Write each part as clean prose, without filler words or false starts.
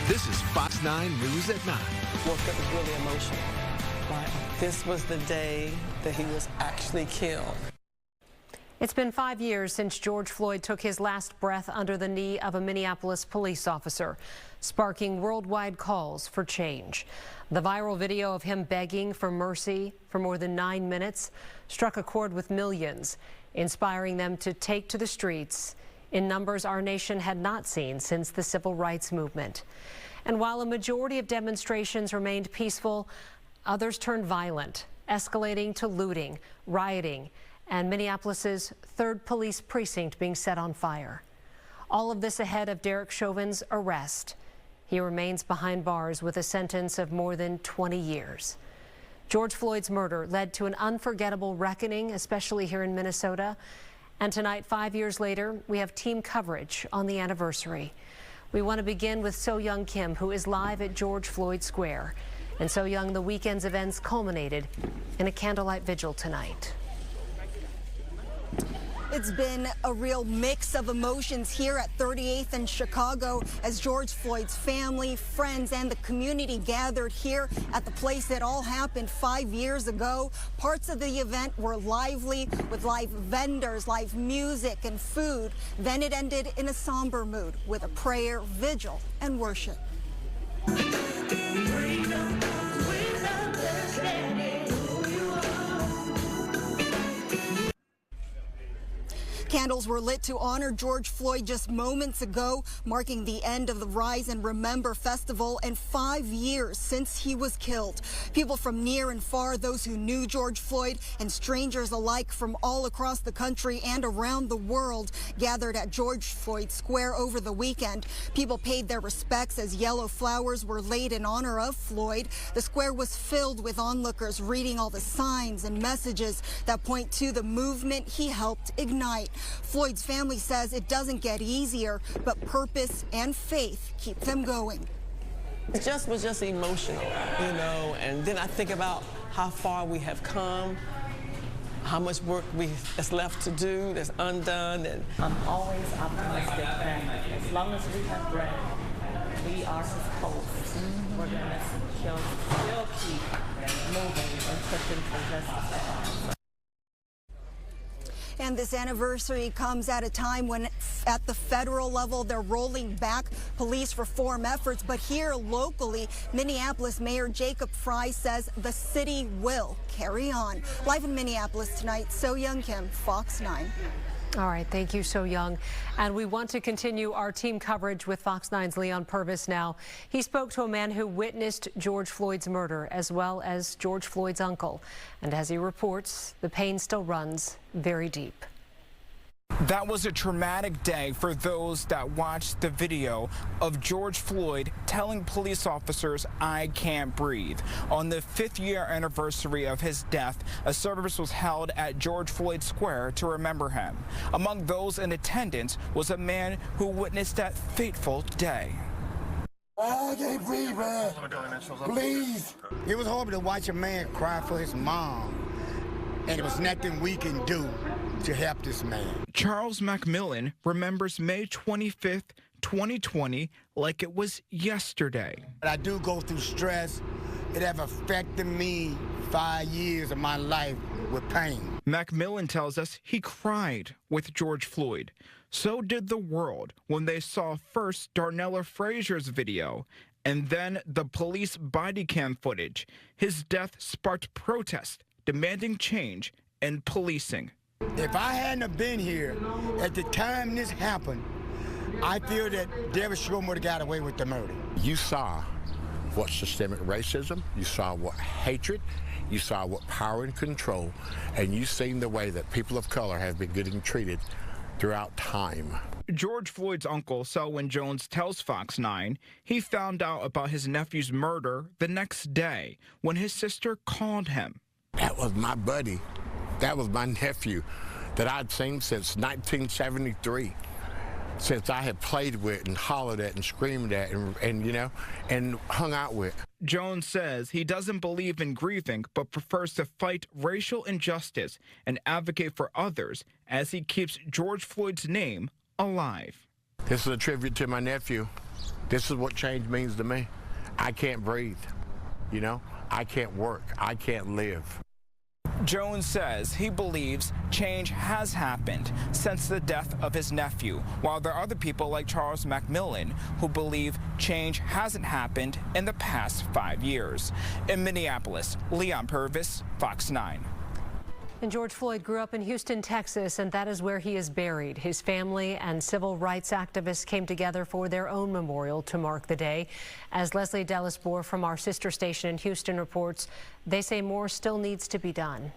This is Fox 9 News at 9. Woke up was really emotional. Like, this was the day that he was actually killed. It's been 5 years since George Floyd took his last breath under the knee of a Minneapolis police officer, sparking worldwide calls for change. The viral video of him begging for mercy for more than 9 minutes struck a chord with millions, inspiring them to take to the streets in numbers our nation had not seen since the civil rights movement. And while a majority of demonstrations remained peaceful, others turned violent, escalating to looting, rioting, and Minneapolis's 3rd police precinct being set on fire. All of this ahead of Derek Chauvin's arrest. He remains behind bars with a sentence of more than 20 years. George Floyd's murder led to an unforgettable reckoning, especially here in Minnesota. And tonight, 5 years later, we have team coverage on the anniversary. We want to begin with So-Young Kim, who is live at George Floyd Square. And So-Young, the weekend's events culminated in a candlelight vigil tonight. It's been a real mix of emotions here at 38th and Chicago as George Floyd's family, friends, and the community gathered here at the place that all happened 5 years ago. Parts of the event were lively with live vendors, live music, and food. Then it ended in a somber mood with a prayer, vigil, and worship. Candles were lit to honor George Floyd just moments ago, marking the end of the Rise and Remember Festival and 5 years since he was killed. People from near and far, those who knew George Floyd and strangers alike from all across the country and around the world gathered at George Floyd Square over the weekend. People paid their respects as yellow flowers were laid in honor of Floyd. The square was filled with onlookers reading all the signs and messages that point to the movement he helped ignite. Floyd's family says it doesn't get easier, but purpose and faith keep them going. It was just emotional, you know, and then I think about how far we have come, how much work that's left to do, that's undone. And I'm always optimistic that as long as we have breath, we are his posts. We're going to still keep moving and pushing for justice. And this anniversary comes at a time when at the federal level they're rolling back police reform efforts. But here locally, Minneapolis Mayor Jacob Frey says the city will carry on. Live in Minneapolis tonight, So-Young Kim, Fox 9. All right, thank you, So-Young. And we want to continue our team coverage with Fox 9's Leon Purvis now. He spoke to a man who witnessed George Floyd's murder, as well as George Floyd's uncle. And as he reports, the pain still runs very deep. That was a traumatic day for those that watched the video of George Floyd telling police officers, "I can't breathe." On the 5th-year anniversary of his death, a service was held at George Floyd Square to remember him. Among those in attendance was a man who witnessed that fateful day. I can't breathe, man. Please. It was horrible to watch a man cry for his mom, and there was nothing we can do to help this man. Charles Macmillan remembers May 25th, 2020 like it was yesterday. I do go through stress. It have affected me 5 years of my life with pain. Macmillan tells us he cried with George Floyd. So did the world when they saw first Darnella Frazier's video and then the police body cam footage. His death sparked protests demanding change in policing. If I hadn't have been here at the time this happened, I feel that Derek Chauvin would have got away with the murder. You saw what systemic racism, you saw what hatred, you saw what power and control, and you've seen the way that people of color have been getting treated throughout time. George Floyd's uncle, Selwyn Jones, tells Fox 9 he found out about his nephew's murder the next day when his sister called him. That was my buddy. That was my nephew that I'd seen since 1973, since I had played with and hollered at and screamed at and you know, and hung out with. Jones says he doesn't believe in grieving, but prefers to fight racial injustice and advocate for others as he keeps George Floyd's name alive. This is a tribute to my nephew. This is what change means to me. I can't breathe, you know? I can't work. I can't live. Jones says he believes change has happened since the death of his nephew, while there are other people like Charles McMillan who believe change hasn't happened in the past 5 years. In Minneapolis, Leon Purvis, Fox 9. And George Floyd grew up in Houston, Texas, and that is where he is buried. His family and civil rights activists came together for their own memorial to mark the day. As Leslie Delisbour from our sister station in Houston reports, they say more still needs to be done.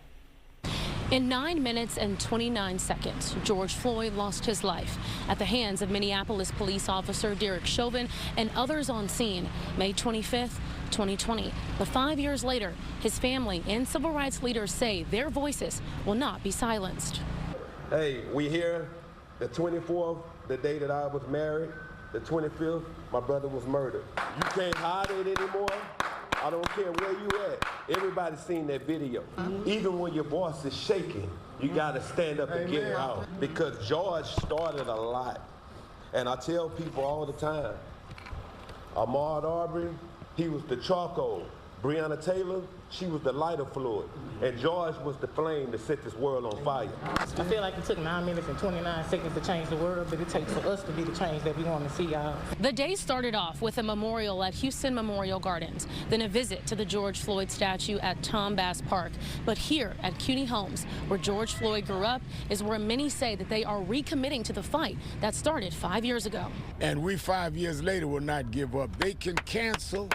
In 9 minutes and 29 seconds, George Floyd lost his life at the hands of Minneapolis police officer Derek Chauvin and others on scene, May 25th, 2020. But 5 years later, his family and civil rights leaders say their voices will not be silenced. Hey, we here, the 24th, the day that I was married, the 25th, my brother was murdered. You can't hide it anymore. I don't care where you at. Everybody's seen that video. Even when your voice is shaking, you gotta stand up and get it out. Because George started a lot. And I tell people all the time, Ahmaud Arbery, he was the charcoal. Breonna Taylor, she was the lighter fluid. And George was the flame that set this world on fire. I feel like it took 9 minutes and 29 seconds to change the world, but it takes for us to be the change that we want to see, y'all. The day started off with a memorial at Houston Memorial Gardens, then a visit to the George Floyd statue at Tom Bass Park. But here at CUNY Homes, where George Floyd grew up, is where many say that they are recommitting to the fight that started 5 years ago. And we 5 years later will not give up. They can cancel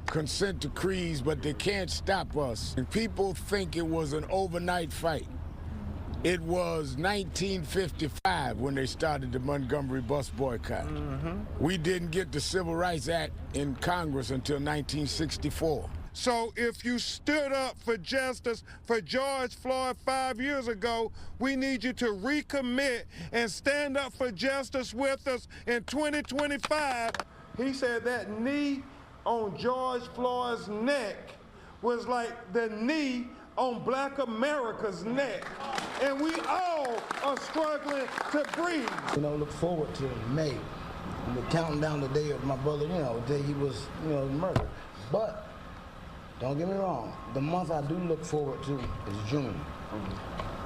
consent decrees, but they can't stop us. And people think it was an overnight fight. It was 1955 when they started the Montgomery bus boycott. We didn't get the Civil Rights Act in Congress until 1964. So if you stood up for justice for George Floyd 5 years ago, we need you to recommit and stand up for justice with us in 2025. He said that knee on George Floyd's neck was like the knee on Black America's neck. And we all are struggling to breathe. You know, look forward to May. We're counting down the day of my brother, the day he was, murdered. But, don't get me wrong, the month I do look forward to is June.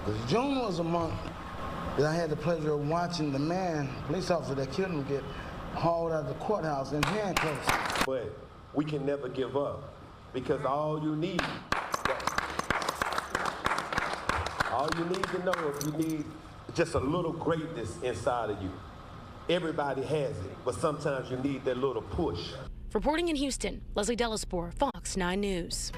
Because June was a month that I had the pleasure of watching the police officer that killed him, get hauled out of the courthouse in handcuffs. But we can never give up, because all you need to know is you need just a little greatness inside of you. Everybody has it, but sometimes you need that little push. Reporting in Houston, Leslie Delisbour, Fox 9 News.